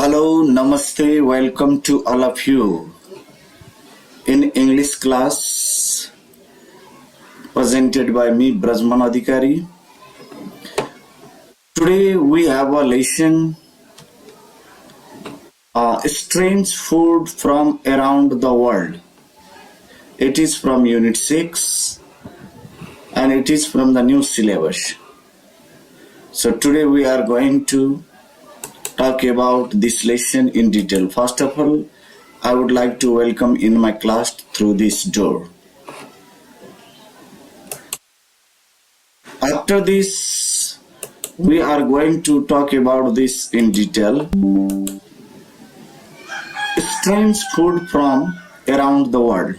Hello, Namaste, welcome to all of you in English class presented by me, Brajman Adhikari. Today we have a lesson, strange food from around the world. It is from Unit 6 and it is from the new syllabus. So today we are going to talk about this lesson in detail. First of all, I would like to welcome in my class through this door. After this, we are going to talk about this in detail. Strange food from around the world.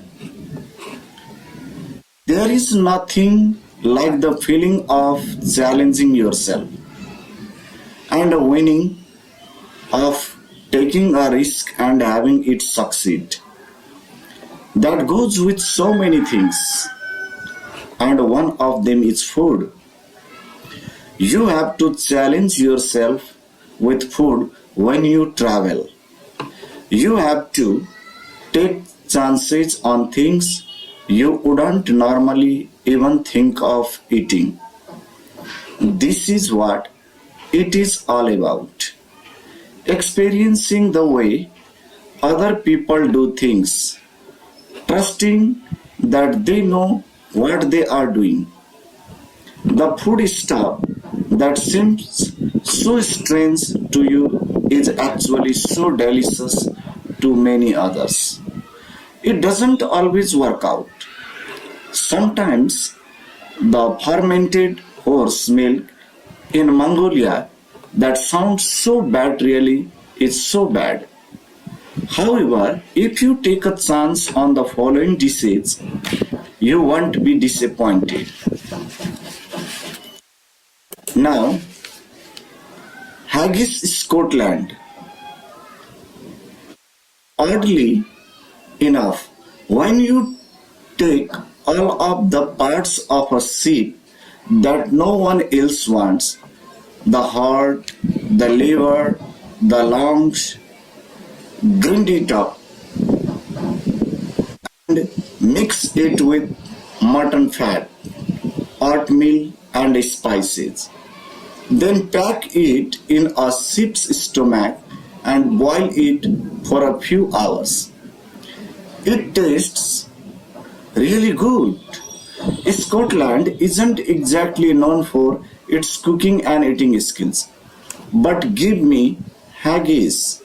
There is nothing like the feeling of challenging yourself and winning, of taking a risk and having it succeed. That goes with so many things, and one of them is food. You have to challenge yourself with food when you travel. You have to take chances on things you wouldn't normally even think of eating. This is what it is all about. Experiencing the way other people do things, trusting that they know what they are doing. The food stuff that seems so strange to you is actually so delicious to many others. It doesn't always work out. Sometimes the fermented horse milk in Mongolia that sounds so bad really is so bad. However, if you take a chance on the following dishes, you won't be disappointed. Now, Haggis, Scotland. Oddly enough, when you take all of the parts of a sheep that no one else wants, the heart, the liver, the lungs, grind it up and mix it with mutton fat, oatmeal and spices. Then pack it in a sheep's stomach and boil it for a few hours. It tastes really good. Scotland isn't exactly known for its cooking and eating skills, but give me haggis.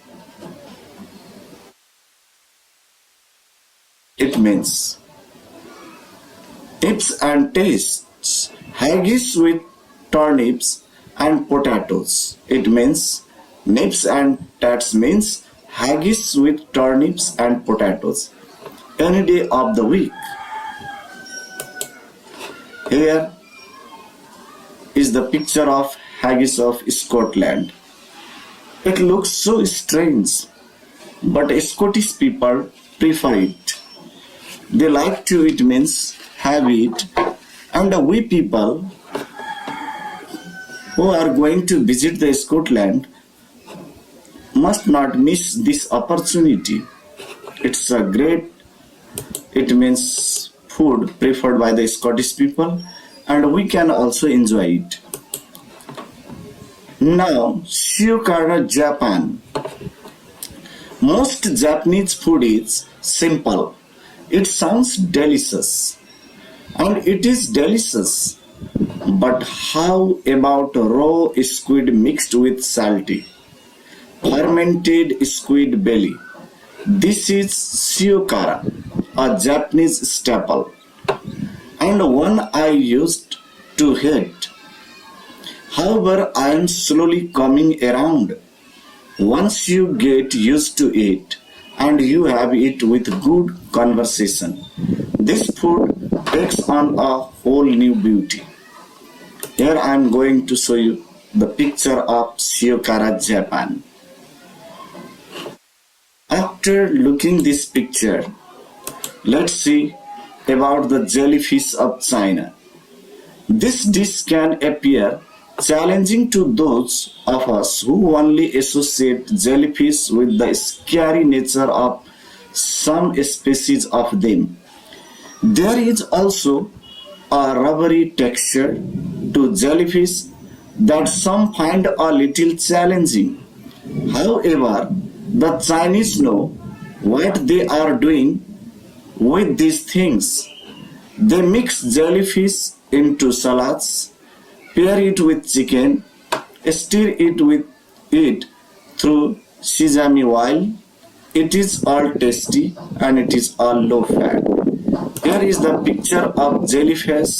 It means tips and tastes. Haggis with turnips and potatoes. It means nips and tats means haggis with turnips and potatoes any day of the week. Here is the picture of haggis of Scotland. It looks so strange, but Scottish people prefer it. They like to eat means have it, and we people who are going to visit the Scotland must not miss this opportunity. It's a great, it means food preferred by the Scottish people, and we can also enjoy it. Now, Shiokara, Japan. Most Japanese food is simple. It sounds delicious, and it is delicious. But how about raw squid mixed with salty, fermented squid belly? This is Shiokara, a Japanese staple, and one I used to hate. However, I am slowly coming around. Once you get used to it and you have it with good conversation, this food takes on a whole new beauty. Here I am going to show you the picture of Shiokara, Japan. After looking this picture, let's see about the jellyfish of China. This dish can appear challenging to those of us who only associate jellyfish with the scary nature of some species of them. There is also a rubbery texture to jellyfish that some find a little challenging. However, the Chinese know what they are doing with these things. They mix jellyfish into salads, pair it with chicken, stir it with it through sesame oil. It is all tasty and it is all low fat. Here is the picture of jellyfish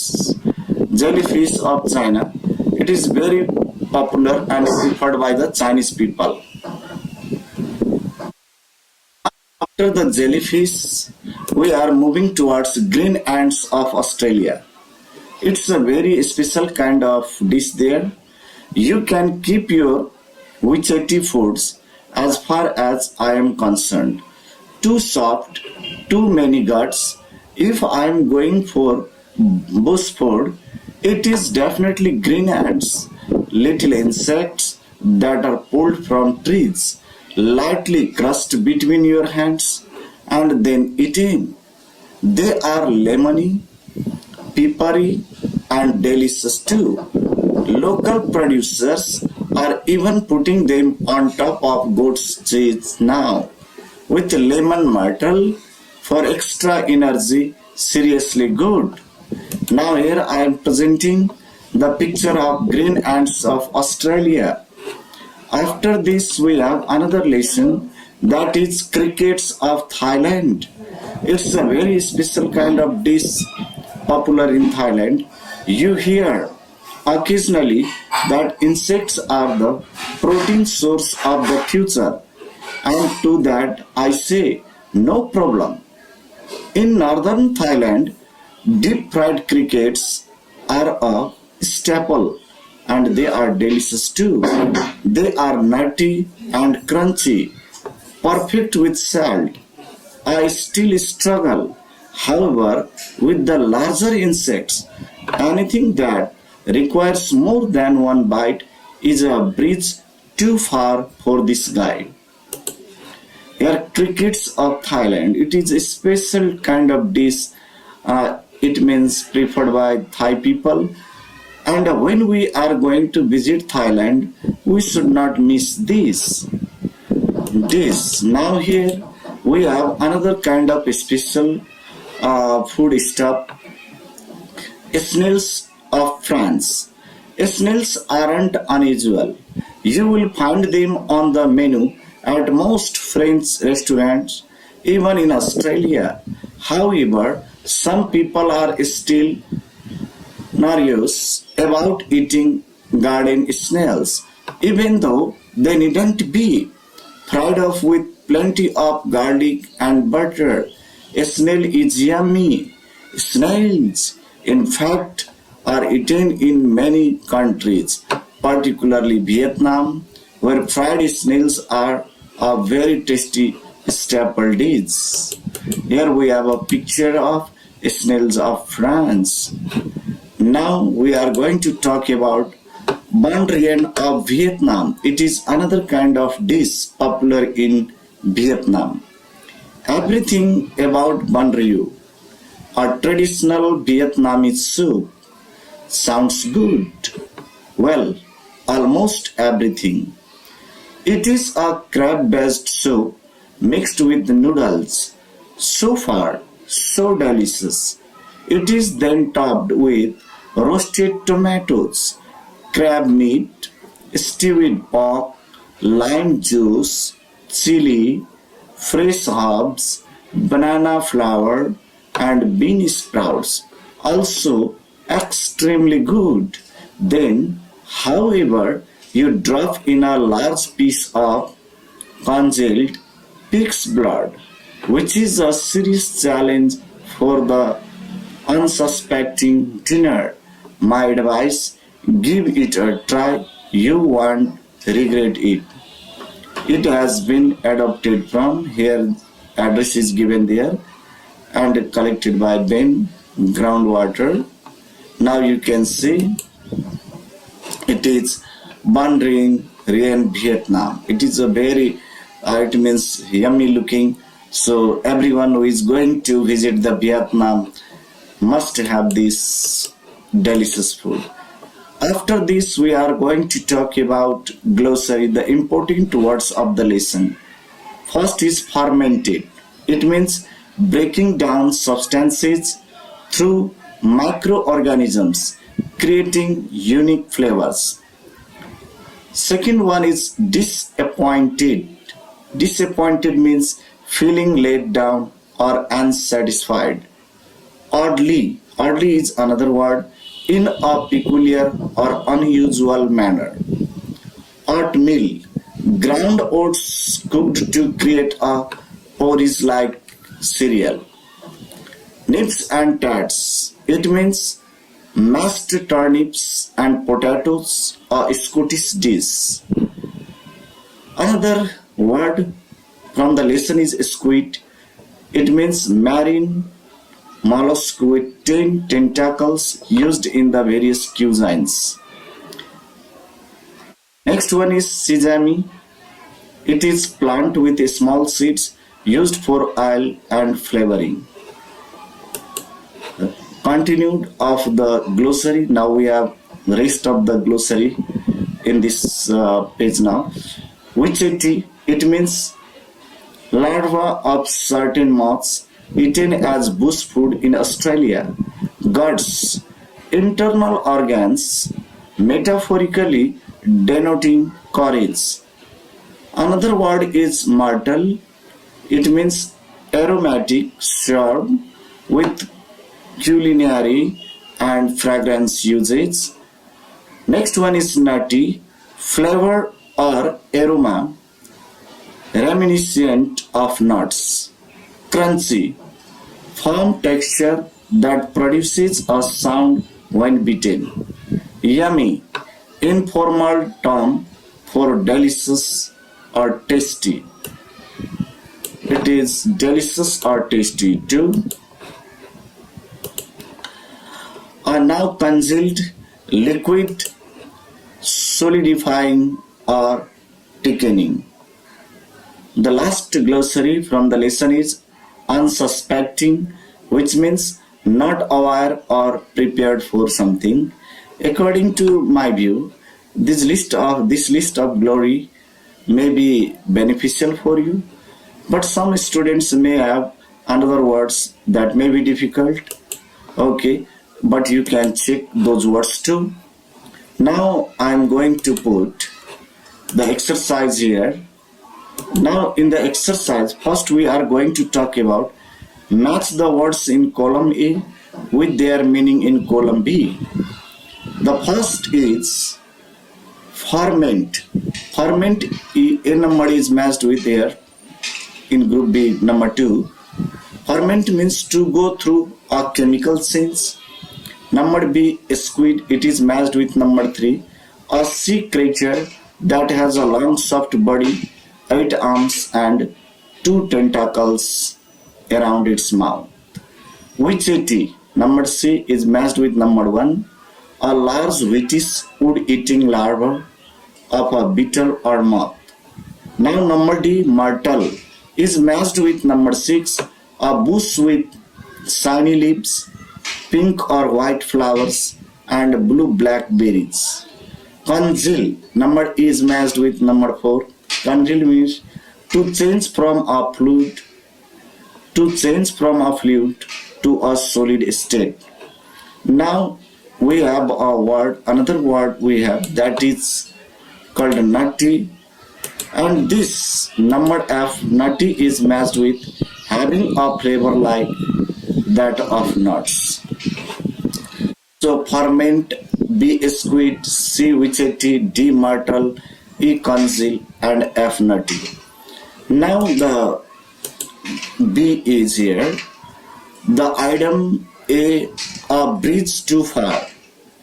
of China. It is very popular and preferred by the Chinese people. After the jellyfish, we are moving towards green ants of Australia. It's a very special kind of dish there. You can keep your witchetty foods as far as I am concerned. Too soft, too many guts. If I am going for bush food, it is definitely green ants, little insects that are pulled from trees, lightly crushed between your hands and then eaten. They are lemony, peppery, and delicious too. Local producers are even putting them on top of goat's cheese now with lemon myrtle for extra energy. Seriously good. Now here I am presenting the picture of green ants of Australia. After this we have another lesson, that is crickets of Thailand. It's a very special kind of dish popular in Thailand. You hear occasionally that insects are the protein source of the future, and to that I say no problem. In northern Thailand, deep fried crickets are a staple and they are delicious too. They are nutty and crunchy, perfect with salt. I still struggle, however, with the larger insects. Anything that requires more than one bite is a bridge too far for this guy. Here, crickets of Thailand. It is a special kind of dish. It means preferred by Thai people. And when we are going to visit Thailand, we should not miss this. Now here we have another kind of special food stuff. Snails of France. Snails aren't unusual. You will find them on the menu at most French restaurants, even in Australia. However, some people are still nervous about eating garden snails, even though they needn't be. Fried off with plenty of garlic and butter. A snail is yummy. Snails, in fact, are eaten in many countries, particularly Vietnam, where fried snails are a very tasty staple dish. Here we have a picture of snails of France. Now we are going to talk about banh rien of Vietnam. It is another kind of dish popular in Vietnam. Everything about banh rien, a traditional Vietnamese soup, sounds good. Well, almost everything. It is a crab-based soup mixed with noodles. So far, so delicious. It is then topped with roasted tomatoes, crab meat, stewed pork, lime juice, chili, fresh herbs, banana flour, and bean sprouts. Also extremely good. Then, however, you drop in a large piece of congealed pig's blood, which is a serious challenge for the unsuspecting dinner. My advice, give it a try, you won't regret it. It has been adopted from here, address is given there, and collected by them, groundwater. Now you can see it It is Ban Rien Rien Vietnam. It is a very it means yummy looking. So everyone who is going to visit the Vietnam must have this delicious food. After this, we are going to talk about glossary, the important words of the lesson. First is fermented. It means breaking down substances through microorganisms, creating unique flavors. Second one is disappointed. Disappointed means feeling let down or unsatisfied. Oddly is another word, in a peculiar or unusual manner. Oatmeal, ground oats cooked to create a porridge-like cereal. Nips and tats, it means mashed turnips and potatoes, a Scottish dish. Another word from the lesson is squid. It means marine mollusk with 10 tentacles used in the various cuisines. Next one is sesame. It is plant with small seeds used for oil and flavoring. Continued of the glossary. Now we have rest of the glossary in this page now. Witchetty, it means larva of certain moths eaten as bush food in Australia. Guts, internal organs, metaphorically denoting courage. Another word is myrtle. It means aromatic shrub with culinary and fragrance usage. Next one is nutty, flavor or aroma reminiscent of nuts. Crunchy, firm texture that produces a sound when bitten. Yummy, informal term for delicious or tasty. It is delicious or tasty too. Are now congealed, liquid, solidifying or thickening. The last glossary from the lesson is unsuspecting, which means not aware or prepared for something. According to my view, this list of glory may be beneficial for you, but some students may have another words that may be difficult. Okay, but you can check those words too. Now I am going to put the exercise here. Now in the exercise, first we are going to talk about match the words in column A with their meaning in column B. The first is ferment. Ferment A number is matched with here in group B number 2. Ferment means to go through a chemical sense. Number B, squid, it is matched with number 3. A sea creature that has a long soft body, 8 arms and 2 tentacles around its mouth. Witchetty, number C is matched with number 1. A large whitish wood-eating larva of a beetle or moth. Now number D, myrtle, is matched with number 6. A bush with shiny leaves, pink or white flowers and blue-black berries. Congeal, number E is matched with number 4. Congeal means to change from a fluid to a solid state. Now we have another word we have that is called nutty, and this number F, nutty, is matched with having a flavor like that of nuts. So ferment, B squid, C witchetty, D myrtle, E congeal and F nutty. Now the B is here. The item a bridge too far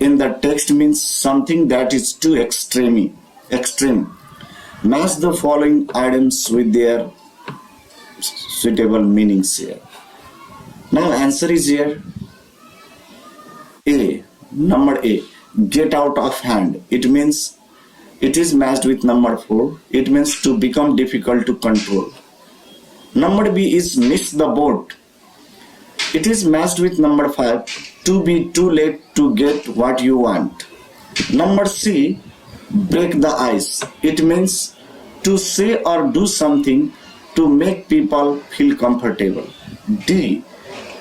in the text means something that is too extreme. Match the following items with their suitable meanings here. Now answer is here. A. Number A. get out of hand. It means it is matched with number 4. It means to become difficult to control. Number B is miss the boat. It is matched with number 5. To be too late to get what you want. Number C, break the ice. It means to say or do something to make people feel comfortable. D,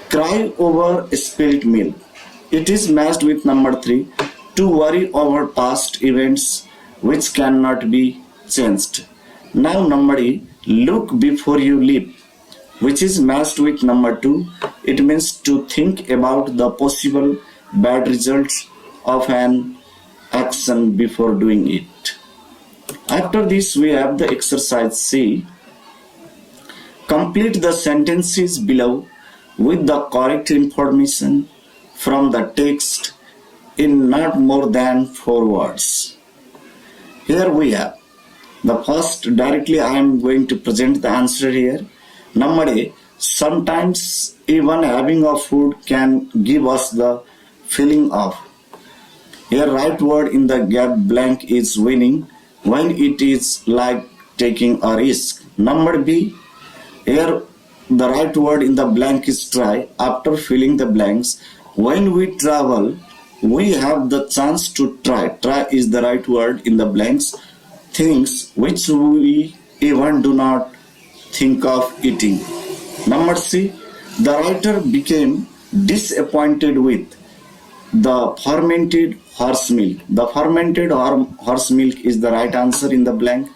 cry over spilt milk. It is matched with number 3. To worry over past events which cannot be changed. Now number E, look before you leap, which is matched with number 2. It means to think about the possible bad results of an action before doing it. After this, we have the exercise C. Complete the sentences below with the correct information from the text in not more than 4 words. Here we have the first. Directly I am going to present the answer here. Number A, sometimes even having a food can give us the feeling of. Here right word in the gap blank is winning when it is like taking a risk. Number B, here the right word in the blank is try. After filling the blanks, when we travel, we have the chance to try. Try is the right word in the blanks. Things which we even do not think of eating. Number C, the writer became disappointed with the fermented horse milk. The fermented horse milk is the right answer in the blank,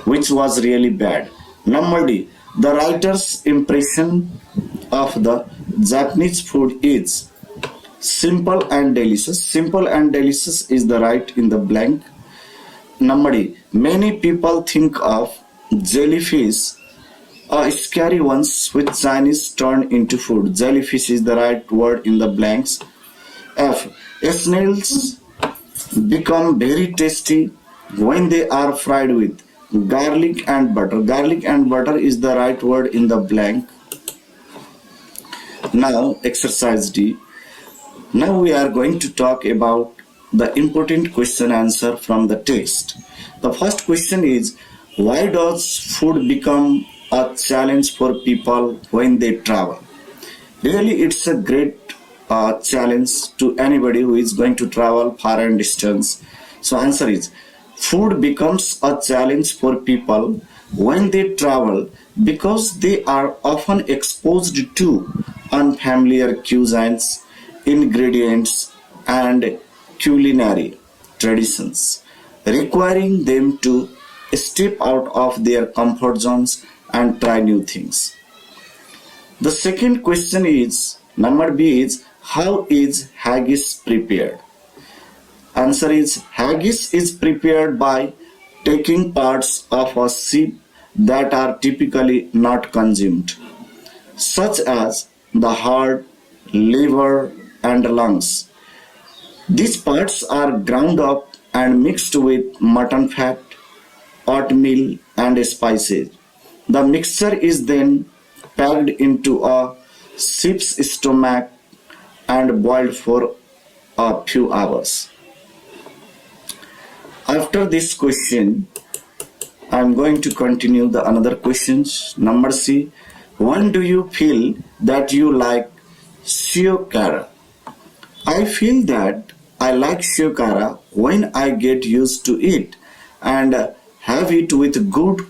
which was really bad. Number D, the writer's impression of the Japanese food is simple and delicious. Simple and delicious is the right in the blank. Number D, many people think of jellyfish, scary ones which Chinese turn into food. Jellyfish is the right word in the blanks. F, snails become very tasty when they are fried with garlic and butter. Garlic and butter is the right word in the blank. Now exercise D. Now we are going to talk about the important question answer from the text. The first question is, why does food become a challenge for people when they travel? Really, it's a great challenge to anybody who is going to travel far and distance. So answer is, food becomes a challenge for people when they travel because they are often exposed to unfamiliar cuisines, ingredients, and culinary traditions, requiring them to step out of their comfort zones and try new things. The second question is, number B is, how is haggis prepared? Answer is, haggis is prepared by taking parts of a sheep that are typically not consumed, such as the heart, liver, and lungs. These parts are ground up and mixed with mutton fat, oatmeal, and spices. The mixture is then packed into a sheep's stomach and boiled for a few hours. After this question, I am going to continue the another questions. Number C, when do you feel that you like shiokara? I feel that I like shiokara when I get used to it and have it with good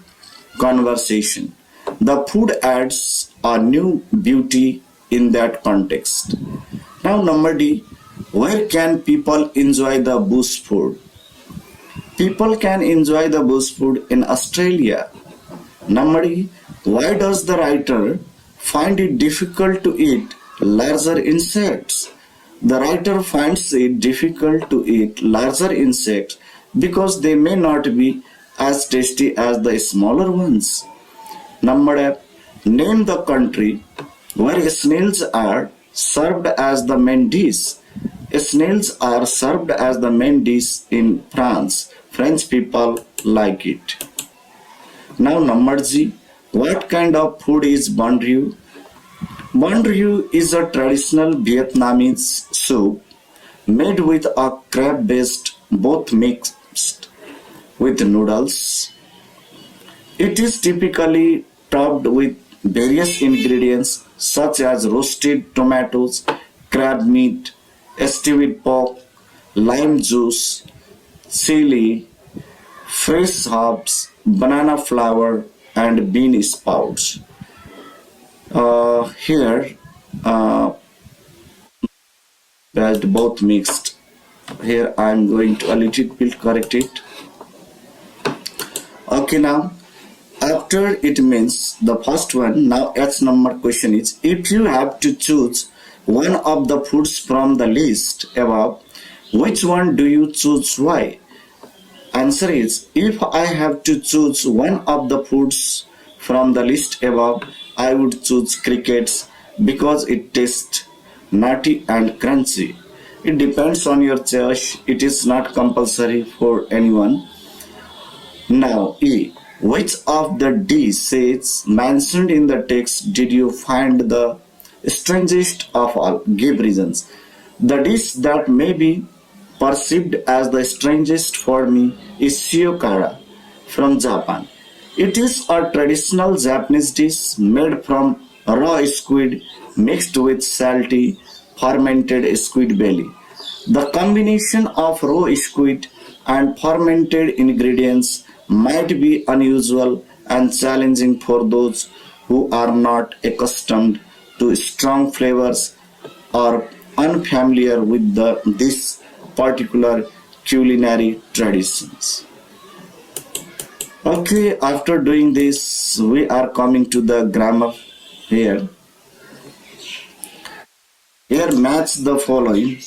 conversation. The food adds a new beauty in that context. Now number D, where can people enjoy the bush food? People can enjoy the bush food in Australia. Number E, why does the writer find it difficult to eat larger insects? The writer finds it difficult to eat larger insects because they may not be as tasty as the smaller ones. Number F, name the country where snails are served as the main dish. Snails are served as the main dish in France. French people like it. Now number G, what kind of food is banh rieu? Banh rieu is a traditional Vietnamese soup made with a crab based, both mixed with noodles. It is typically topped with various ingredients such as roasted tomatoes, crab meat, stewed pork, lime juice, chili, fresh herbs, banana flour, and bean sprouts. Here, based both mixed. Here I am going to a little bit correct it. Okay, now after it means the first one. Now H number question is, if you have to choose one of the foods from the list above, which one do you choose? Why? Answer is, if I have to choose one of the foods from the list above, I would choose crickets because it tastes nutty and crunchy. It depends on your choice. It is not compulsory for anyone. Now, E. Which of the dishes mentioned in the text did you find the strangest of all? Give reasons. The dish that may be perceived as the strangest for me is shiokara from Japan. It is a traditional Japanese dish made from raw squid mixed with salty fermented squid belly. The combination of raw squid and fermented ingredients might be unusual and challenging for those who are not accustomed to strong flavors or unfamiliar with this particular culinary traditions. Okay, after doing this, we are coming to the grammar here. Here, match the following.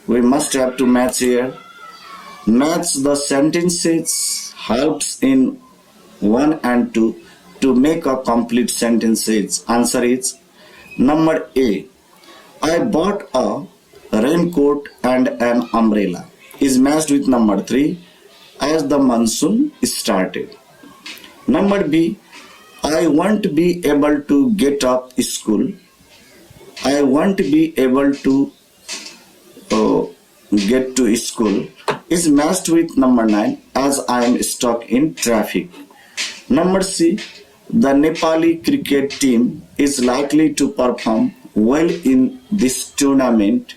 We must have to match here. Match the sentences helps in 1 and 2 to make a complete sentences. Answer is number A. I bought a raincoat and an umbrella is matched with number 3 as the monsoon started. Number B. I won't be able to get up school. I won't be able to uh, get to school is matched with number 9 as I am stuck in traffic. Number C. The Nepali cricket team is likely to perform well in this tournament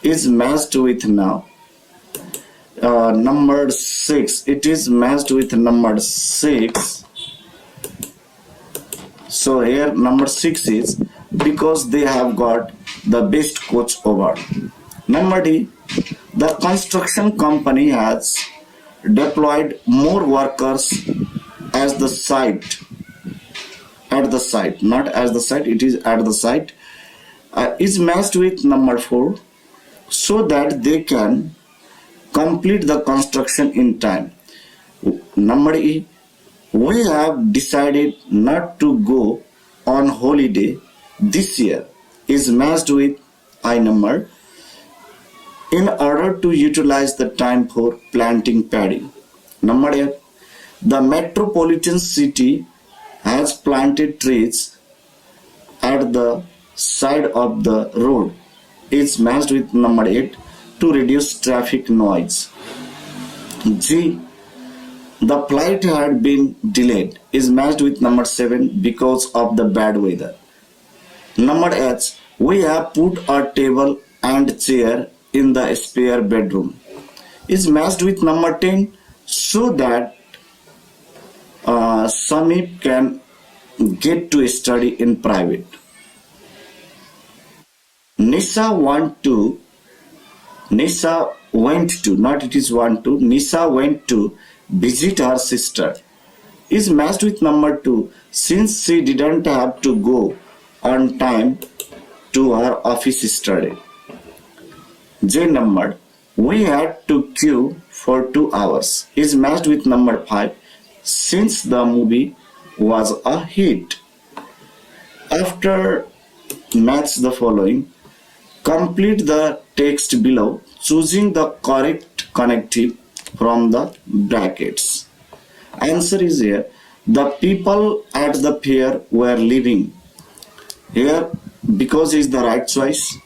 is matched with now. Number 6. It is matched with number 6. So here number 6 is because they have got the best coach over. Number D. The construction company has deployed more workers as the site at the site, not as the site, it is at the site, is matched with number 4 so that they can complete the construction in time. Number E. We have decided not to go on holiday this year is matched with I number in order to utilize the time for planting paddy. Number F. The metropolitan city has planted trees at the side of the road. It's matched with number 8 to reduce traffic noise. G. The flight had been delayed is matched with number 7 because of the bad weather. Number H. We have put a table and chair in the spare bedroom is matched with number 10 so that Samip can get to study in private. Nisa went to, not it is want to, Nisa went to visit her sister is matched with number 2 since she didn't have to go on time to her office yesterday. J numbered, we had to queue for 2 hours is matched with number 5 since the movie was a hit. After match the following, complete the text below choosing the correct connective from the brackets. Answer is here. The people at the fair were leaving. Here because is the right choice.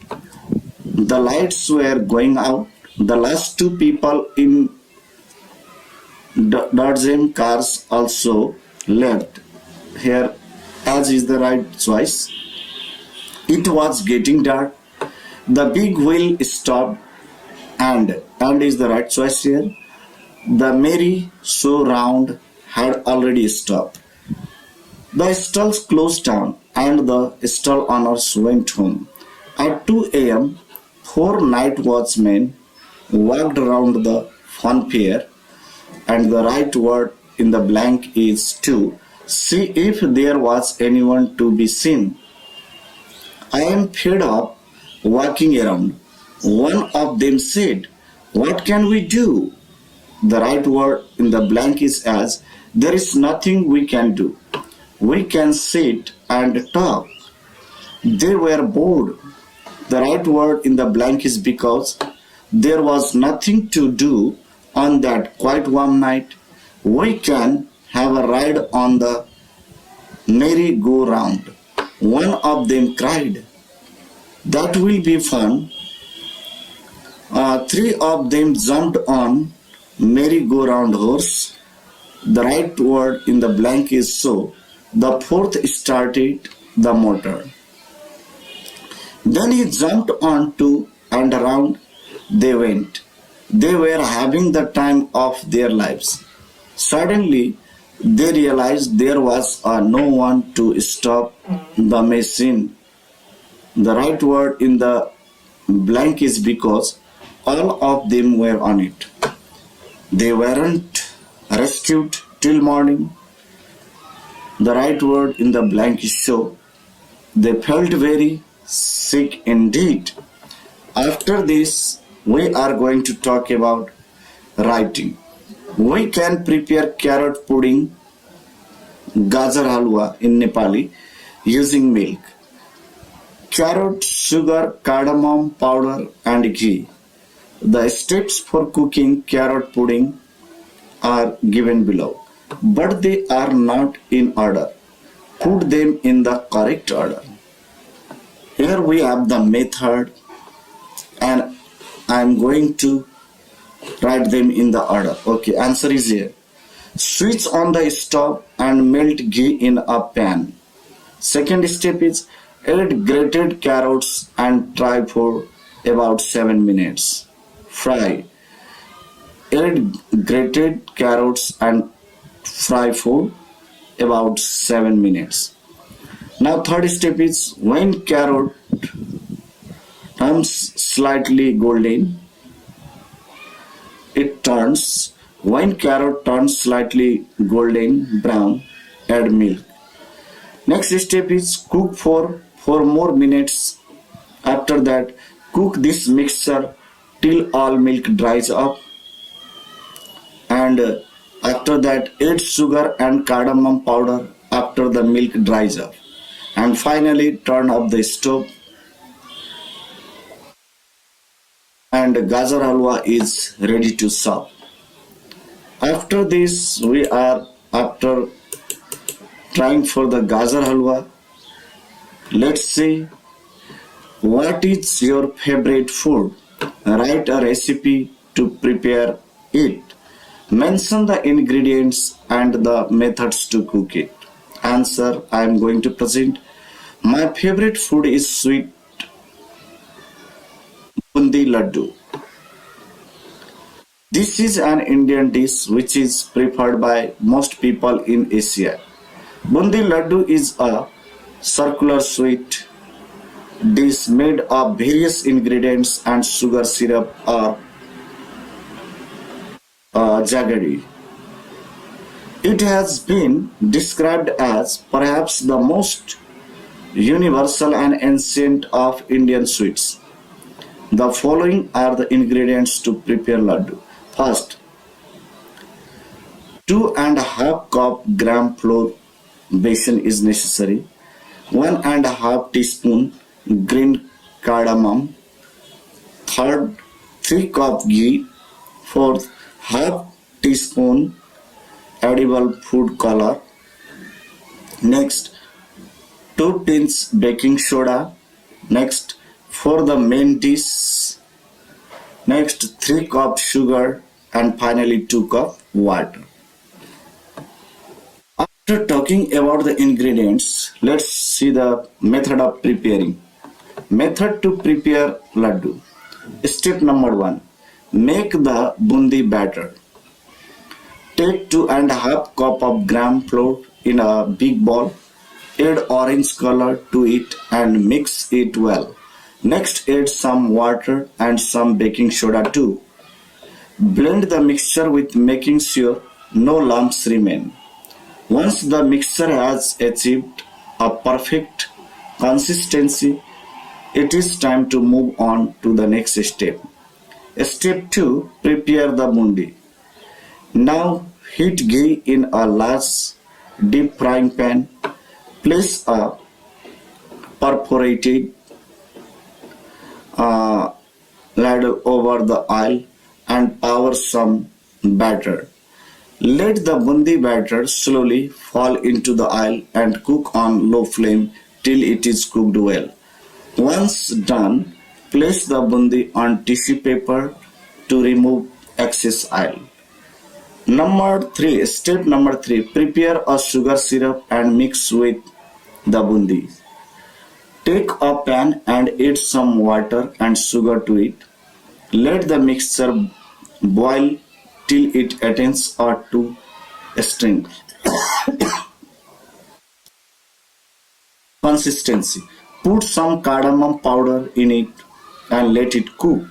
The lights were going out. The last two people in dozen cars also left. Here, as is the right choice. It was getting dark. The big wheel stopped, and is the right choice here. The merry so round had already stopped. The stalls closed down, and the stall owners went home. At 2 a.m., four night watchmen walked around the fun fair, and the right word in the blank is to see if there was anyone to be seen. I am fed up walking around. One of them said, "What can we do?" The right word in the blank is as there is nothing we can do. We can sit and talk. They were bored. The right word in the blank is because there was nothing to do on that quite warm night. We can have a ride on the merry-go-round. One of them cried, "That will be fun." Three of them jumped on merry-go-round horse. The right word in the blank is so. The fourth started the motor. Then he jumped on two and around they went. They were having the time of their lives. Suddenly, they realized there was no one to stop the machine. The right word in the blank is because all of them were on it. They weren't rescued till morning. The right word in the blank is so. They felt very sick indeed. After this, we are going to talk about writing. We can prepare carrot pudding, gajar halwa in Nepali using milk, carrot, sugar, cardamom powder and ghee. The steps for cooking carrot pudding are given below, but they are not in order. Put them in the correct order. Here we have the method, and I am going to write them in the order. Okay, answer is here. Switch on the stove and melt ghee in a pan. Second step is add grated carrots and try for about 7 minutes. Fry. Add grated carrots and fry for about 7 minutes. Now third step is when carrot turns slightly golden, it turns. When carrot turns slightly golden brown, add milk. Next step is cook for 4 more minutes. After that, cook this mixture till all milk dries up, and after that add sugar and cardamom powder after the milk dries up, and finally turn off the stove, and gajar halwa is ready to serve. After this, we are after trying for the gajar halwa. Let's see what is your favorite food. Write a recipe to prepare it. Mention the ingredients and the methods to cook it. Answer: I am going to present. My favorite food is sweet bundi laddu. This is an Indian dish which is preferred by most people in Asia. Bundi laddu is a circular sweet dish made of various ingredients and sugar syrup or jaggery. It has been described as perhaps the most universal and ancient of Indian sweets. The following are the ingredients to prepare laddu. First, 2.5 cup gram flour besan is necessary. 1.5 teaspoon green cardamom. Third, 3 cup ghee. Fourth, half teaspoon edible food color. Next, 2 tins baking soda. Next, for the main dish. Next 3 cups sugar and finally 2 cups water. After talking about the ingredients, let's see the method of preparing. Method to prepare laddu. Step number 1. Make the bundi batter. Take 2.5 cup of gram flour in a big bowl. Add orange color to it and mix it well. Next add some water and some baking soda too. Blend the mixture with making sure no lumps remain. Once the mixture has achieved a perfect consistency, it is time to move on to the next step. Step 2. Prepare the bundi. Now heat ghee in a large deep frying pan. Place a perforated ladle over the oil and pour some batter. Let the bundi batter slowly fall into the oil and cook on low flame till it is cooked well. Once done, place the bundi on tissue paper to remove excess oil. Step number 3. Prepare a sugar syrup and mix with the bundi. Take a pan and add some water and sugar to it. Let the mixture boil till it attains or to strength consistency. Put some cardamom powder in it and let it cook.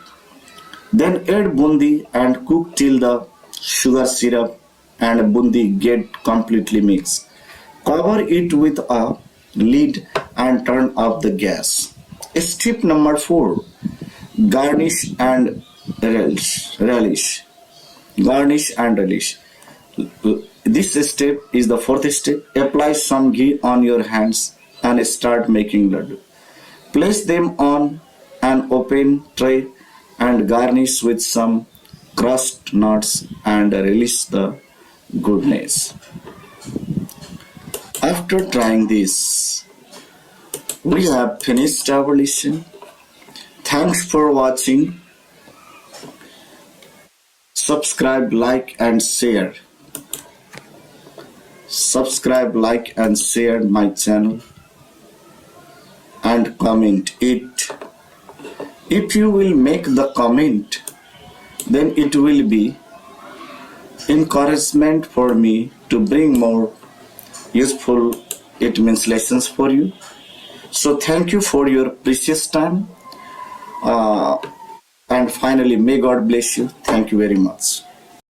Then add bundi and cook till the sugar syrup and bundi get completely mixed. Cover it with a lid and turn off the gas. Step number 4. Garnish and relish. Garnish and relish. This step is the 4th step. Apply some ghee on your hands and start making laddu. Place them on an open tray and garnish with some crushed nuts and relish the goodness. After trying this, we have finished our lesson. Thanks for watching. Subscribe, like and share. Subscribe, like and share my channel and comment it. If you will make the comment, then it will be encouragement for me to bring more useful lessons for you. So thank you for your precious time. And finally, may God bless you. Thank you very much.